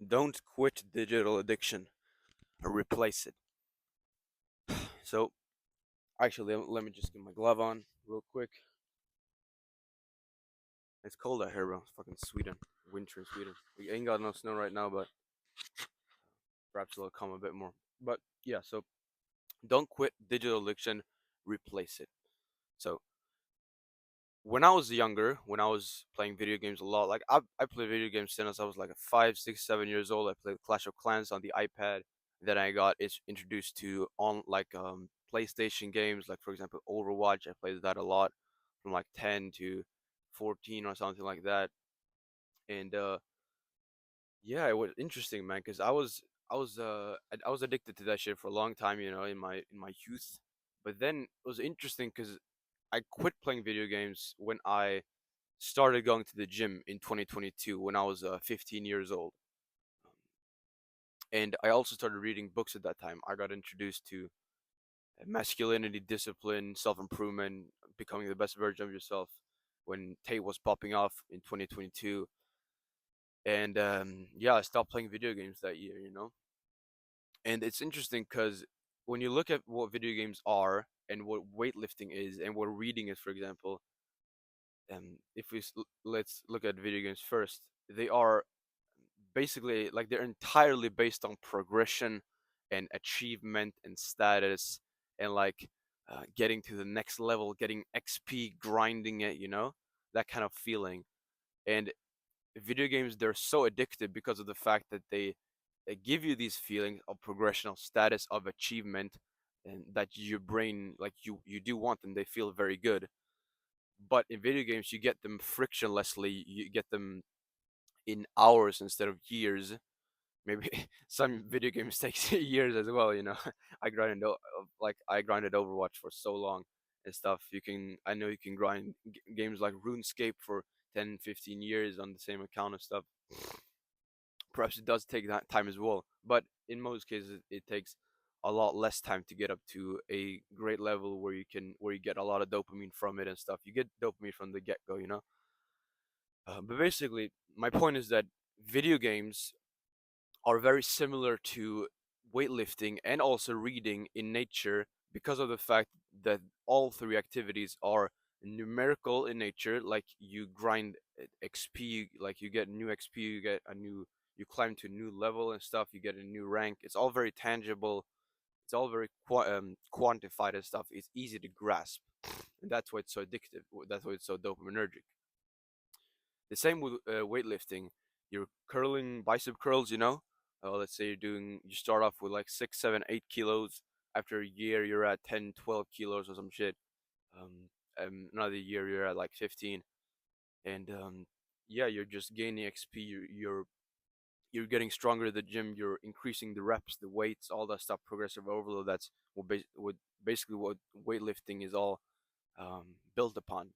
Don't quit digital addiction, replace it. So, actually, let me just get my glove on real quick. It's cold out here, bro. It's fucking Sweden. Winter in Sweden. We ain't got no snow right now, but perhaps it'll come a bit more. But yeah, so don't quit digital addiction, replace it. So, when I was younger, when I was playing video games a lot, like I played video games since I was like 5, 6, 7 years old. I played Clash of Clans on the iPad. Then I got introduced to on like PlayStation games, like for example Overwatch. I played that a lot from like 10 to 14 or something like that. And yeah, it was interesting, man, because I was addicted to that shit for a long time, in my youth. But then it was interesting because I quit playing video games when I started going to the gym in 2022 when I was 15 years old. And I also started reading books at that time. I got introduced to masculinity, discipline, self improvement, becoming the best version of yourself when Tate was popping off in 2022. And yeah, I stopped playing video games that year. And it's interesting because when you look at what video games are and what weightlifting is and what reading is, for example, if let's look at video games first, they are basically like they're entirely based on progression and achievement and status and like getting to the next level, getting XP, grinding it, that kind of feeling. And video games, they're so addictive because of the fact that they give you these feelings of progression, of status, of achievement, and that your brain like you do want them. They feel very good. But in video games, you get them frictionlessly. You get them in hours instead of years. Maybe some video games takes years as well. I grinded Overwatch for so long and stuff. I know you can grind games like RuneScape for 10, 15 years on the same account and stuff. Perhaps it does take that time as well, but in most cases it takes a lot less time to get up to a great level where you get a lot of dopamine from it and stuff. You get dopamine from the get-go. But basically my point is that video games are very similar to weightlifting and also reading in nature because of the fact that all three activities are numerical in nature. Like you grind XP, like you get new XP, you climb to a new level and stuff, you get a new rank. It's all very tangible. It's all very quantified and stuff. It's easy to grasp, and that's why it's so addictive. That's why it's so dopaminergic. The same with weightlifting. You're curling bicep curls, let's say you start off with like 6, 7, 8 kilos. After a year, you're at 10, 12 kilos or some shit. Another year, you're at like 15. And yeah, you're just gaining XP. You're getting stronger at the gym. You're increasing the reps, the weights, all that stuff. Progressive overload. That's basically what weightlifting is all built upon.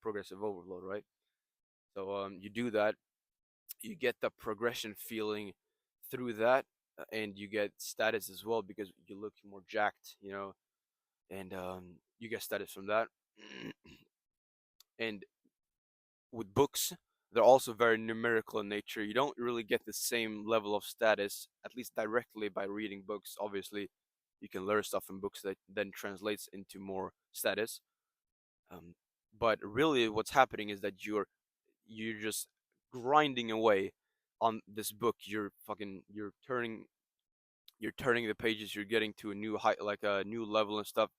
Progressive overload, right? So you do that, you get the progression feeling through that, and you get status as well because you look more jacked, and you get status from that. And with books, they're also very numerical in nature. You don't really get the same level of status, at least directly, by reading books. Obviously you can learn stuff in books that then translates into more status. um, but really what's happening is that you're just grinding away on this book. You're turning the pages. You're getting to a new height, like a new level and stuff.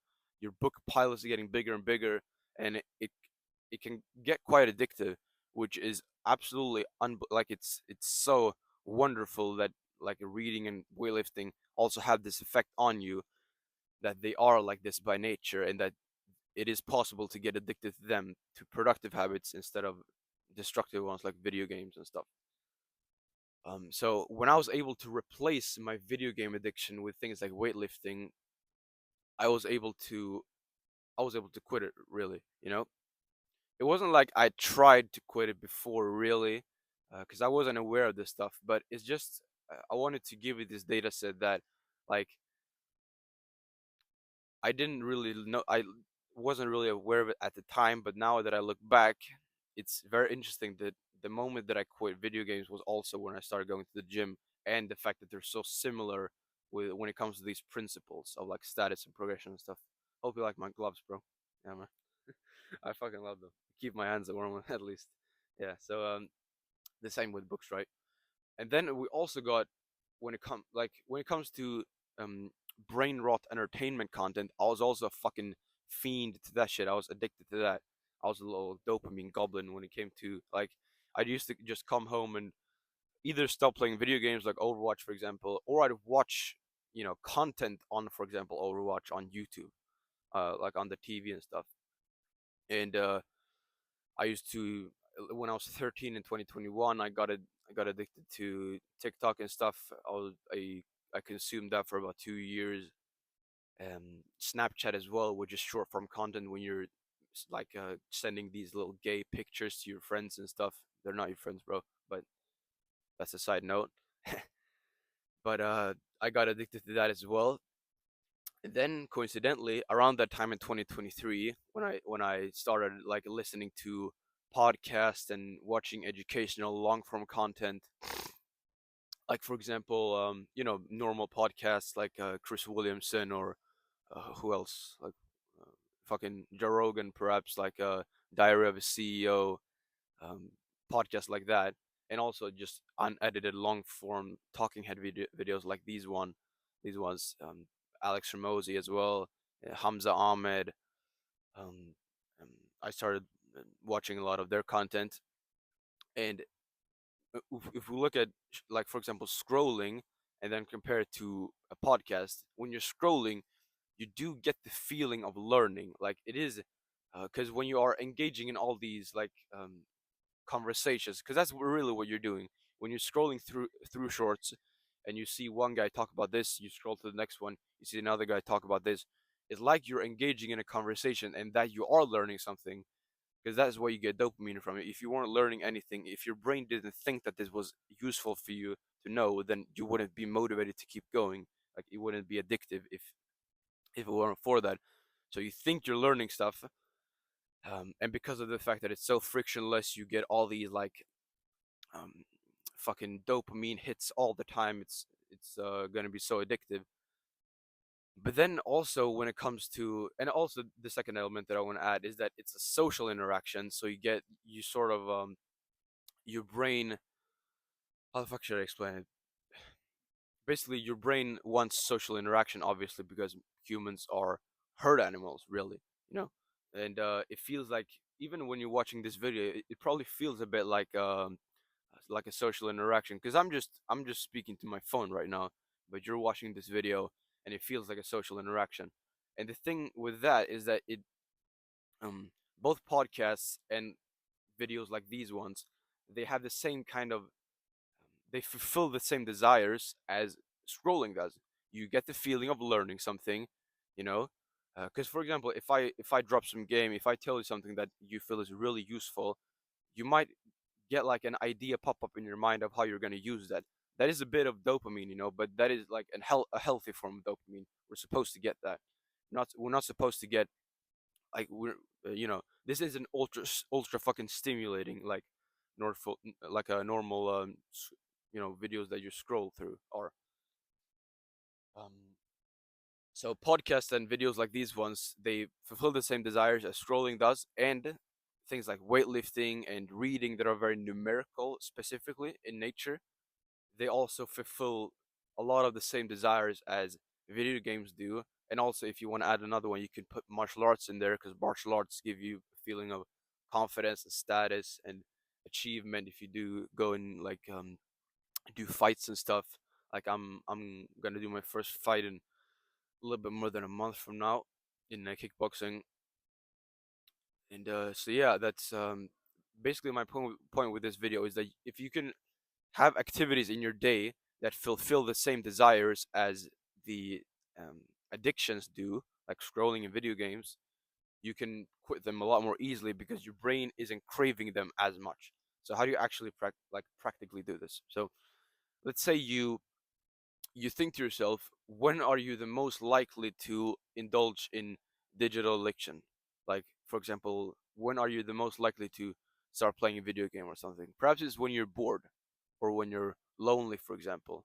Your book pile is getting bigger and bigger, and it can get quite addictive, which is absolutely like it's so wonderful that like reading and weightlifting also have this effect on you, that they are like this by nature, and that it is possible to get addicted to them, to productive habits instead of destructive ones like video games and stuff. So when I was able to replace my video game addiction with things like weightlifting, I was able to I was able to quit it really. It wasn't like I tried to quit it before really, because I wasn't aware of this stuff. But it's just I wanted to give you this data set that like I didn't really know. I wasn't really aware of it at the time, but now that I look back, it's very interesting the moment that I quit video games was also when I started going to the gym, and the fact that they're so similar with when it comes to these principles of like status and progression and stuff. Hope you like my gloves, bro. Yeah, man. I fucking love them. Keep my hands warm at least. Yeah. So the same with books, right? And then we also got when it comes to um brain rot entertainment content, I was also a fucking fiend to that shit. I was addicted to that. I was a little dopamine goblin when it came to like I used to just come home and either stop playing video games like Overwatch, for example, or I'd watch content on, for example, Overwatch on YouTube, like on the TV and stuff. And I used to when I was 13 in 2021, I got addicted to TikTok and stuff. I consumed that for about 2 years. Snapchat as well, which is short form content when you're like sending these little gay pictures to your friends and stuff. They're not your friends, bro, but that's a side note. But I got addicted to that as well. And then coincidentally, around that time in 2023, when I started like listening to podcasts and watching educational long form content, like for example, normal podcasts like Chris Williamson or who else, like uh, fucking Joe Rogan, perhaps like Diary of a CEO, um, podcasts like that, and also just unedited long form talking head videos like these ones, Alex Ramosi as well, Hamza Ahmed. Um, um, I started watching a lot of their content, and if we look at like for example scrolling and then compare it to a podcast, when you're scrolling, you do get the feeling of learning. Like it is, because when you are engaging in all these like conversations, because that's really what you're doing when you're scrolling through shorts and you see one guy talk about this, you scroll to the next one, you see another guy talk about this. It's like you're engaging in a conversation and that you are learning something, because that's why you get dopamine from it. If you weren't learning anything, if your brain didn't think that this was useful for you to know, then you wouldn't be motivated to keep going. Like it wouldn't be addictive if it weren't for that. So you think you're learning stuff, and because of the fact that it's so frictionless, you get all these like um, fucking dopamine hits all the time. It's gonna be so addictive. But then also when it comes to, and also the second element that I want to add is that it's a social interaction. So you sort of your brain. How the fuck should I explain it? Basically, your brain wants social interaction, obviously, because humans are herd animals, really, you know. And it feels like even when you're watching this video, it probably feels a bit like a social interaction, because I'm just speaking to my phone right now, but you're watching this video and it feels like a social interaction. And the thing with that is that it both podcasts and videos like these ones, they have the same kind of they fulfill the same desires as scrolling does. You get the feeling of learning something, you know. Because for example, if I drop some game, if I tell you something that you feel is really useful, you might get like an idea pop up in your mind of how you're going to use that. That is a bit of dopamine, but that is like a healthy form of dopamine. We're supposed to get that. Not we're not supposed to get like this is an ultra fucking stimulating like like a normal videos that you scroll through or um so podcasts and videos like these ones, they fulfill the same desires as scrolling does, and things like weightlifting and reading that are very numerical specifically in nature, they also fulfill a lot of the same desires as video games do. And also, if you want to add another one, you can put martial arts in there, because martial arts give you a feeling of confidence and status and achievement if you do go and like do fights and stuff. Like I'm gonna do my first fight in a little bit more than a month from now in kickboxing. And so yeah, that's basically my point with this video is that if you can have activities in your day that fulfill the same desires as the um, addictions do, like scrolling in video games, you can quit them a lot more easily because your brain isn't craving them as much. So how do you actually practically do this? So let's say you think to yourself, when are you the most likely to indulge in digital addiction? Like, for example, when are you the most likely to start playing a video game or something. Perhaps it's when you're bored or when you're lonely, for example.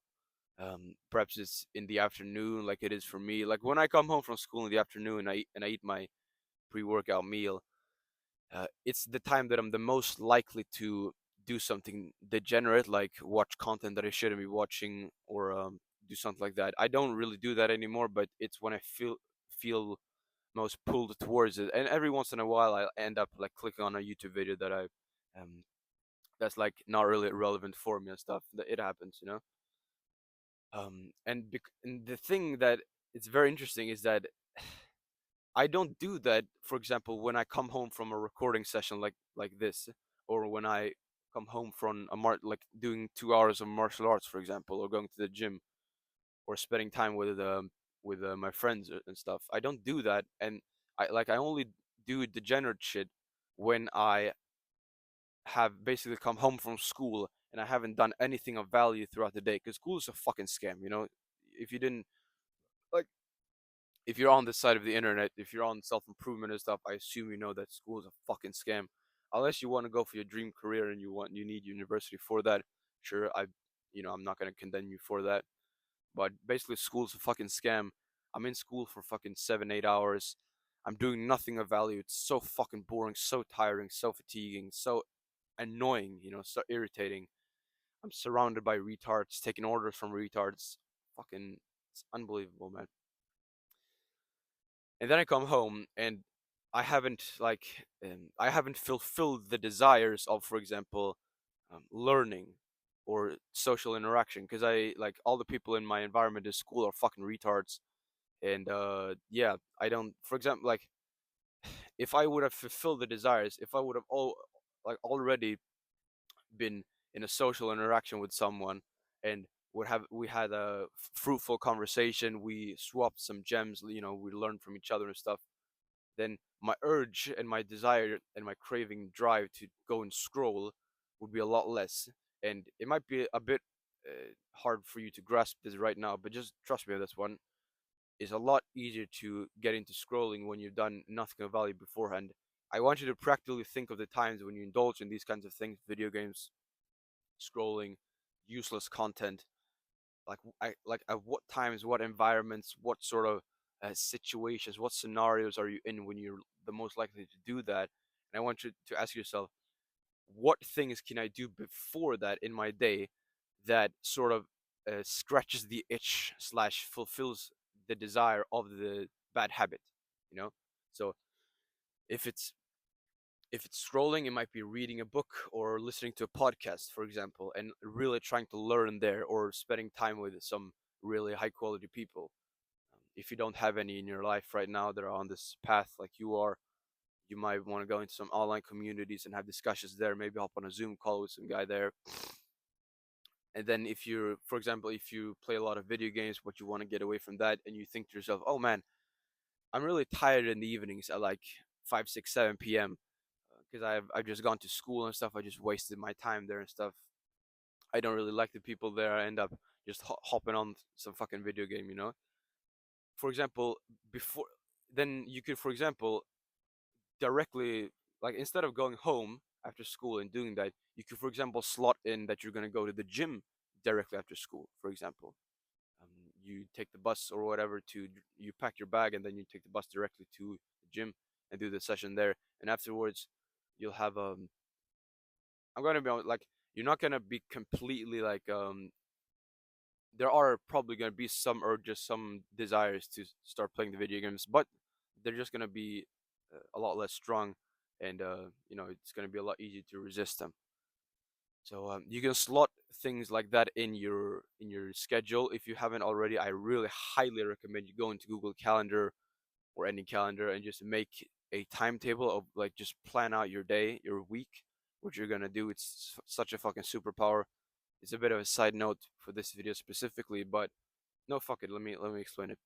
Perhaps it's in the afternoon, like it is for me. Like when I come home from school in the afternoon, and I eat my pre-workout meal. It's the time that I'm the most likely to do something degenerate, like watch content that I shouldn't be watching, or do something like that. I don't really do that anymore, but it's when I feel most pulled towards it. And every once in a while, I end up like clicking on a YouTube video that I that's like not really relevant for me and stuff. That it happens, you know. And the thing that it's very interesting is that I don't do that, for example, when I come home from a recording session like this, or when I come home from like doing 2 hours of martial arts, for example, or going to the gym, or spending time with my friends and stuff. I don't do that, and I only do degenerate shit when I have basically come home from school and I haven't done anything of value throughout the day. Because school is a fucking scam, you know. If you didn't like if you're on this side of the internet, if you're on self improvement and stuff, I assume you know that school is a fucking scam. Unless you want to go for your dream career and you need university for that. Sure, I'm not gonna condemn you for that. But basically, school's a fucking scam. I'm in school for fucking 7, 8 hours. I'm doing nothing of value. It's so fucking boring, so tiring, so fatiguing, so annoying. So irritating. I'm surrounded by retards, taking orders from retards. Fucking, it's unbelievable, man. And then I come home and I haven't fulfilled the desires of, for example, learning or social interaction, because I like all the people in my environment in school are fucking retards. And yeah, I don't, for example, like if I would have fulfilled the desires, if I would have already been in a social interaction with someone, and we had a fruitful conversation, we swapped some gems, we learned from each other and stuff, then my urge and my desire and my craving drive to go and scroll would be a lot less. And it might be a bit hard for you to grasp this right now, but just trust me on this one. It's a lot easier to get into scrolling when you've done nothing of value beforehand. I want you to practically think of the times when you indulge in these kinds of things: video games, scrolling, useless content. Like at what times, what environments, what sort of situations, what scenarios are you in when you're the most likely to do that? And I want you to ask yourself, what things can I do before that in my day that sort of scratches the itch slash fulfills the desire of the bad habit, you know? So if it's if it's scrolling, it might be reading a book or listening to a podcast, for example, and really trying to learn there, or spending time with some really high quality people. If you don't have any in your life right now that are on this path like you are, you might want to go into some online communities and have discussions there. Maybe hop on a Zoom call with some guy there. And then if you're, for example, if you play a lot of video games, but you want to get away from that, and you think to yourself, oh man, I'm really tired in the evenings at like 5, 6, 7 p.m. Because I've just gone to school and stuff. I just wasted my time there and stuff. I don't really like the people there. I end up just hopping on some fucking video game, you know. For example, before then you could, for example, directly, like instead of going home after school and doing that, you could, for example, slot in that you're gonna go to the gym directly after school. For example, you take the bus or whatever you pack your bag, and then you take the bus directly to the gym and do the session there. And afterwards, you'll have I'm gonna be like, you're not gonna be completely like there are probably gonna be some urges, some desires to start playing the video games, but they're just gonna be a lot less strong, and it's gonna be a lot easier to resist them. So you can slot things like that in your schedule if you haven't already. I really highly recommend you go into Google Calendar or any calendar and just make a timetable of, like, just plan out your day, your week, what you're gonna do. It's such a fucking superpower. It's a bit of a side note for this video specifically, but no, fuck it. Let me explain it.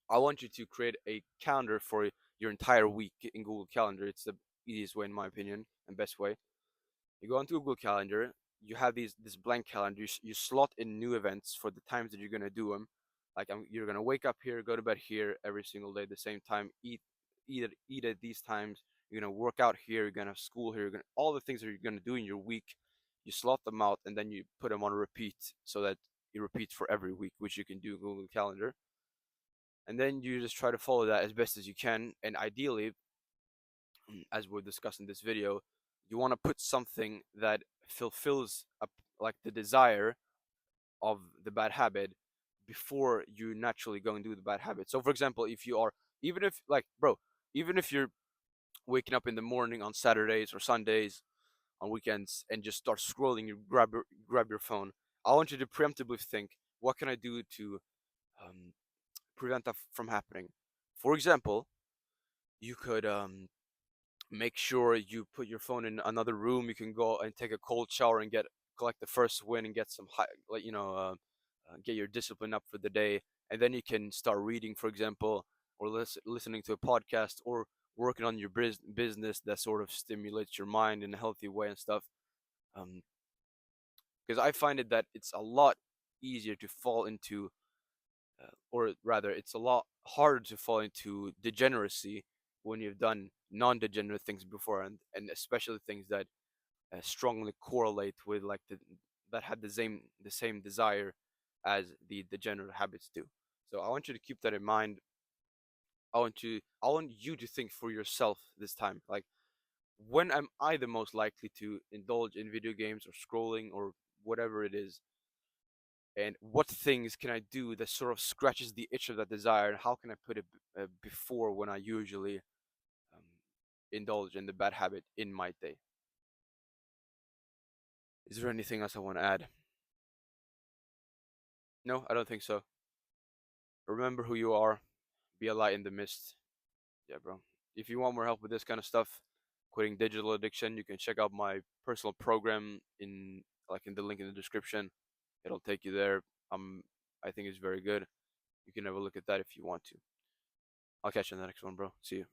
I want you to create a calendar for your entire week in Google Calendar. It's the easiest way, in my opinion, and best way. You go onto Google Calendar. You have this blank calendar. You slot in new events for the times that you're gonna do them. Like, you're gonna wake up here, go to bed here every single day at the same time. Eat at these times. you're gonna work out here, you're gonna have school here, you're gonna all the things that you're gonna do in your week, you slot them out and then you put them on repeat so that it repeats for every week, which you can do in Google Calendar. And then you just try to follow that as best as you can. And ideally, as we'll discuss in this video, you want to put something that fulfills like the desire of the bad habit before you naturally go and do the bad habit. So, for example, if you are, even if, like, bro, even if you're waking up in the morning on Saturdays or Sundays on weekends and just start scrolling, you grab your phone. I want you to preemptively think, what can I do to um, prevent that from happening? For example, you could make sure you put your phone in another room. You can go and take a cold shower and get collect the first win and get some high, like get your discipline up for the day, and then you can start reading, for example, or listening to a podcast, or working on your business that sort of stimulates your mind in a healthy way and stuff. Um, because I find it that it's a lot easier to fall into, or rather, it's a lot harder to fall into degeneracy when you've done non-degenerate things before, and especially things that strongly correlate with like that had the same desire as the degenerate habits do. So I want you to keep that in mind. I want you to think for yourself this time. Like, when am I the most likely to indulge in video games or scrolling or whatever it is? And what things can I do that sort of scratches the itch of that desire? And how can I put it before when I usually um, indulge in the bad habit in my day? Is there anything else I want to add? No, I don't think so. Remember who you are. Be a light in the mist. Yeah, bro. If you want more help with this kind of stuff, quitting digital addiction, you can check out my personal program in the link in the description. It'll take you there. I think it's very good. You can have a look at that if you want to. I'll catch you on the next one, bro. See you.